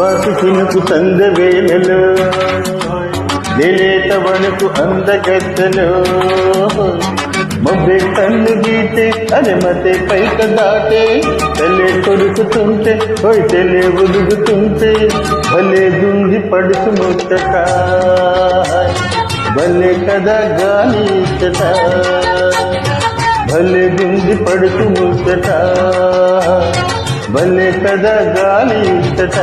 boss చినుకు సంద వేలలో లేలేత వణుకు అందగత్తెలో మబ్బే కన్ను గీతే అరే మతే పైక దాటే తెల్లే కొరుకుతుంటే పోయి తెల్లే ఒదుగుతుంటే భలే గుండి పడుకు ముచ్చట భలే కదా గాలి ఇచ్చట భలే గుండి పడుకు ముచ్చట భలే కదా గాలి ఇచ్చట